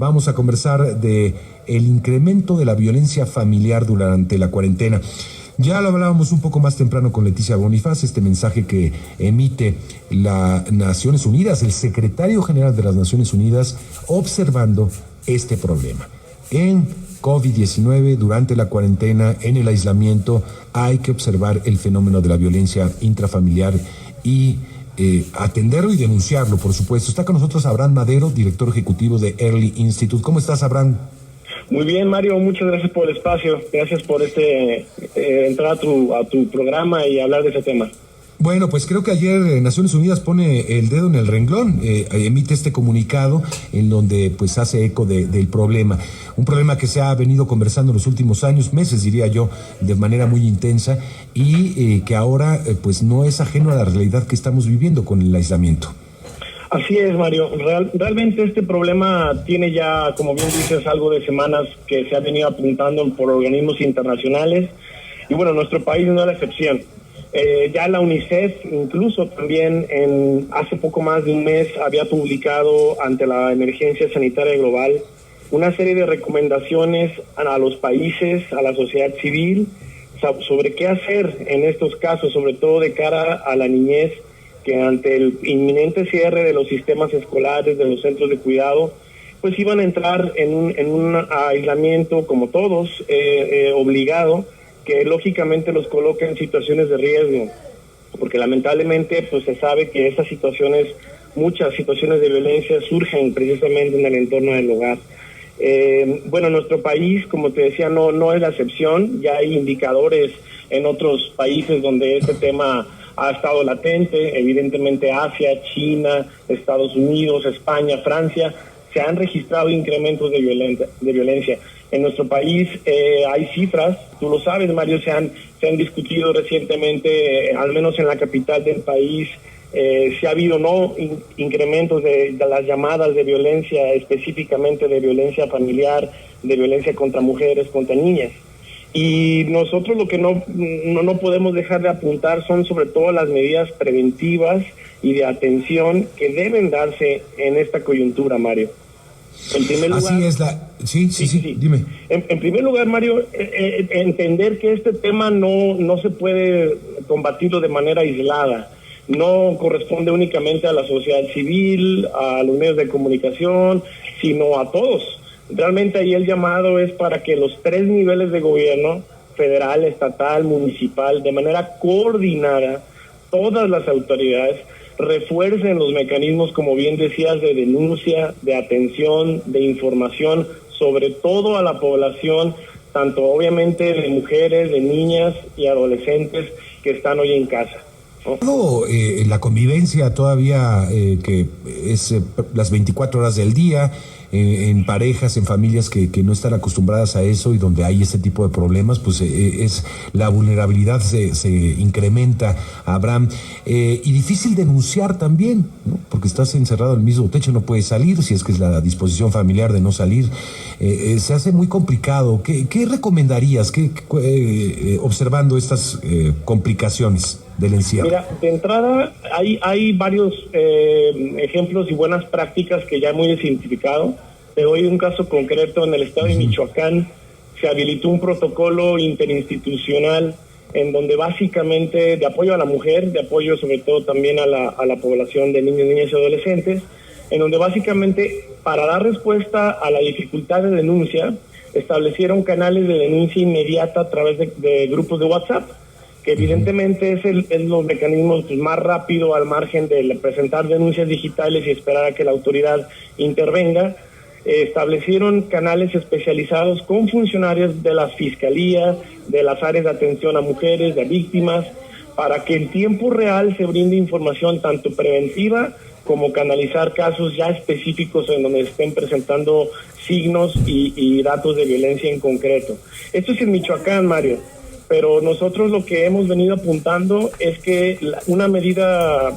Vamos a conversar de el incremento de la violencia familiar durante la cuarentena. Ya lo hablábamos un poco más temprano con Leticia Bonifaz, este mensaje que emite las Naciones Unidas, el secretario general de las Naciones Unidas, observando este problema. En COVID-19, durante la cuarentena, en el aislamiento, hay que observar el fenómeno de la violencia intrafamiliar y atenderlo y denunciarlo, por supuesto. Está con nosotros Abraham Madero, director ejecutivo de Early Institute. ¿Cómo estás, Abraham? Muy bien, Mario, muchas gracias por el espacio, gracias por entrar a tu programa y hablar de ese tema. Bueno, pues creo que ayer Naciones Unidas pone el dedo en el renglón, emite este comunicado en donde pues hace eco del problema, un problema que se ha venido conversando en los últimos años, meses diría yo, de manera muy intensa y que ahora pues no es ajeno a la realidad que estamos viviendo con el aislamiento. Así es, Mario. Realmente este problema tiene ya, como bien dices, algo de semanas que se ha venido apuntando por organismos internacionales y bueno, nuestro país no es la excepción. Ya la UNICEF incluso también hace poco más de un mes había publicado ante la emergencia sanitaria global una serie de recomendaciones a los países, a la sociedad civil, sobre qué hacer en estos casos, sobre todo de cara a la niñez, que ante el inminente cierre de los sistemas escolares, de los centros de cuidado, pues iban a entrar en un aislamiento, como todos, obligado, que lógicamente los coloca en situaciones de riesgo, porque lamentablemente pues se sabe que esas situaciones, muchas situaciones de violencia surgen precisamente en el entorno del hogar. Bueno, nuestro país, como te decía, no es la excepción. Ya hay indicadores en otros países donde este tema ha estado latente, evidentemente Asia, China, Estados Unidos, España, Francia, se han registrado incrementos de violencia. En nuestro país hay cifras, tú lo sabes, Mario, se han discutido recientemente, al menos en la capital del país, si ha habido incrementos de las llamadas de violencia, específicamente de violencia familiar, de violencia contra mujeres, contra niñas. Y nosotros lo que no podemos dejar de apuntar son sobre todo las medidas preventivas y de atención que deben darse en esta coyuntura, Mario. En primer lugar, así es Sí, dime. En primer lugar, Mario, entender que este tema no se puede combatirlo de manera aislada. No corresponde únicamente a la sociedad civil, a los medios de comunicación, sino a todos. Realmente ahí el llamado es para que los 3 niveles de gobierno, federal, estatal, municipal, de manera coordinada, todas las autoridades refuercen los mecanismos, como bien decías, de denuncia, de atención, de información, sobre todo a la población, tanto obviamente de mujeres, de niñas y adolescentes que están hoy en casa. La convivencia todavía que es las 24 horas del día, en parejas, en familias que no están acostumbradas a eso y donde hay este tipo de problemas, pues es la vulnerabilidad se incrementa, Abraham, y difícil denunciar también, ¿no? Porque estás encerrado en el mismo techo, no puedes salir, si es que es la disposición familiar de no salir, se hace muy complicado. ¿Qué recomendarías observando estas complicaciones del encierro? Mira, de entrada hay varios ejemplos y buenas prácticas que ya hemos identificado. Te doy un caso concreto. En el estado de Michoacán se habilitó un protocolo interinstitucional en donde básicamente de apoyo a la mujer, de apoyo sobre todo también a la población de niños, niñas y adolescentes, en donde básicamente para dar respuesta a la dificultad de denuncia establecieron canales de denuncia inmediata a través de grupos de WhatsApp, que evidentemente es los mecanismos más rápido al margen de presentar denuncias digitales y esperar a que la autoridad intervenga. Establecieron canales especializados con funcionarios de las fiscalías, de las áreas de atención a mujeres, de víctimas, para que en tiempo real se brinde información tanto preventiva como canalizar casos ya específicos en donde estén presentando signos y datos de violencia en concreto. Esto es en Michoacán, Mario. Pero nosotros lo que hemos venido apuntando es que una medida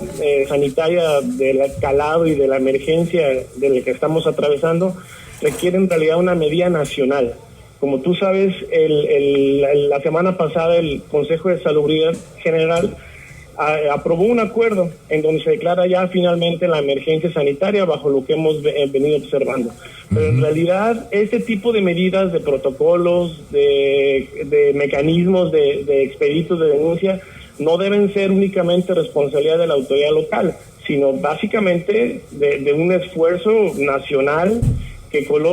sanitaria del calado y de la emergencia de la que estamos atravesando requiere en realidad una medida nacional. Como tú sabes, la semana pasada el Consejo de Salubridad General aprobó un acuerdo en donde se declara ya finalmente la emergencia sanitaria bajo lo que hemos venido observando. Pero en realidad este tipo de medidas, de protocolos, de mecanismos, de expeditos de denuncia, no deben ser únicamente responsabilidad de la autoridad local, sino básicamente de un esfuerzo nacional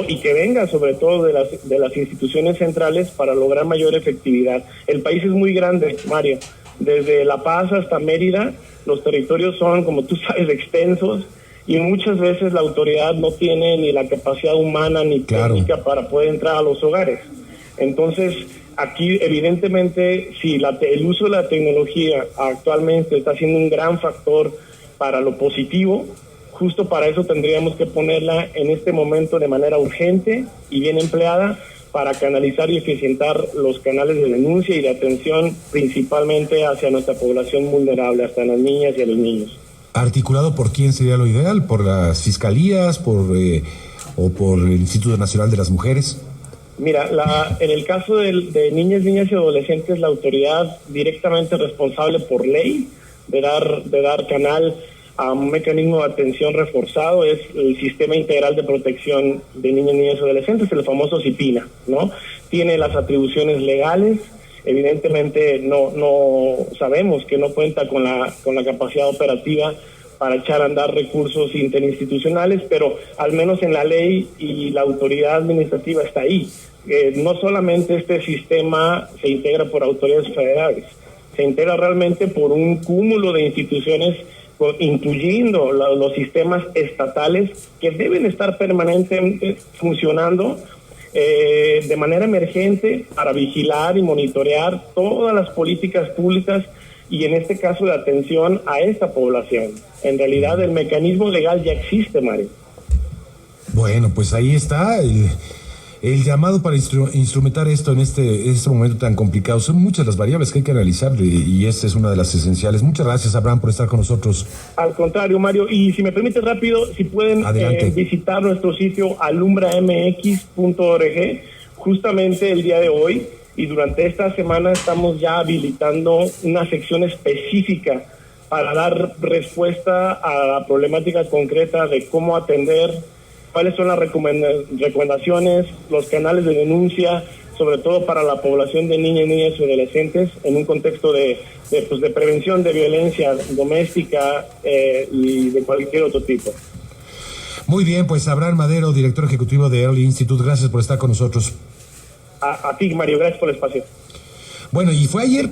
y que venga sobre todo de las instituciones centrales para lograr mayor efectividad. El país es muy grande, Mario. Desde La Paz hasta Mérida, los territorios son, como tú sabes, extensos, y muchas veces la autoridad no tiene ni la capacidad humana ni técnica para poder entrar a los hogares. Entonces, aquí evidentemente, si el uso de la tecnología actualmente está siendo un gran factor para lo positivo, justo para eso tendríamos que ponerla en este momento de manera urgente y bien empleada, para canalizar y eficientar los canales de denuncia y de atención principalmente hacia nuestra población vulnerable, hasta las niñas y a los niños. ¿Articulado por quién sería lo ideal? ¿Por las fiscalías o por el Instituto Nacional de las Mujeres? Mira, en el caso de niñas y adolescentes, la autoridad directamente responsable por ley de dar canal a un mecanismo de atención reforzado es el Sistema Integral de Protección de Niñas, Niñas y Adolescentes, el famoso CIPINA, ¿no? Tiene las atribuciones legales, evidentemente no sabemos que no cuenta con la capacidad operativa para echar a andar recursos interinstitucionales, pero al menos en la ley y la autoridad administrativa está ahí. No solamente este sistema se integra por autoridades federales, se integra realmente por un cúmulo de instituciones, incluyendo los sistemas estatales que deben estar permanentemente funcionando de manera emergente para vigilar y monitorear todas las políticas públicas y en este caso de atención a esta población. En realidad el mecanismo legal ya existe, Mario. Bueno, pues ahí está el llamado para instrumentar esto en este momento tan complicado. Son muchas las variables que hay que analizar y esta es una de las esenciales. Muchas gracias, Abraham, por estar con nosotros. Al contrario, Mario, y si me permite rápido, si pueden visitar nuestro sitio alumbramx.org, justamente el día de hoy y durante esta semana estamos ya habilitando una sección específica para dar respuesta a la problemática concreta de cómo atender, cuáles son las recomendaciones, los canales de denuncia, sobre todo para la población de niñas y adolescentes, en un contexto de prevención de violencia doméstica y de cualquier otro tipo. Muy bien, pues Abraham Madero, director ejecutivo de Early Institute, gracias por estar con nosotros. A ti, Mario, gracias por el espacio. Bueno, y fue ayer,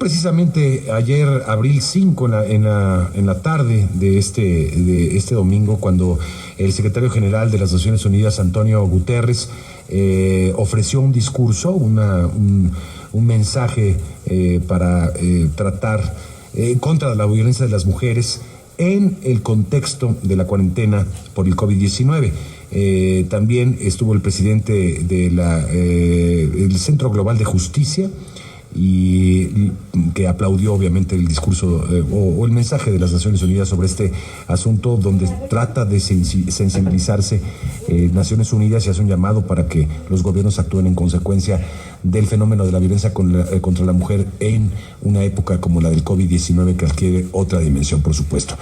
abril 5, en la tarde de este domingo, cuando el secretario general de las Naciones Unidas, Antonio Guterres, ofreció un discurso, un mensaje para tratar contra la violencia de las mujeres en el contexto de la cuarentena por el COVID-19. También estuvo el presidente del Centro Global de Justicia, y que aplaudió obviamente el discurso o el mensaje de las Naciones Unidas sobre este asunto, donde trata de sensibilizarse Naciones Unidas y hace un llamado para que los gobiernos actúen en consecuencia del fenómeno de la violencia contra la mujer en una época como la del COVID-19, que adquiere otra dimensión, por supuesto.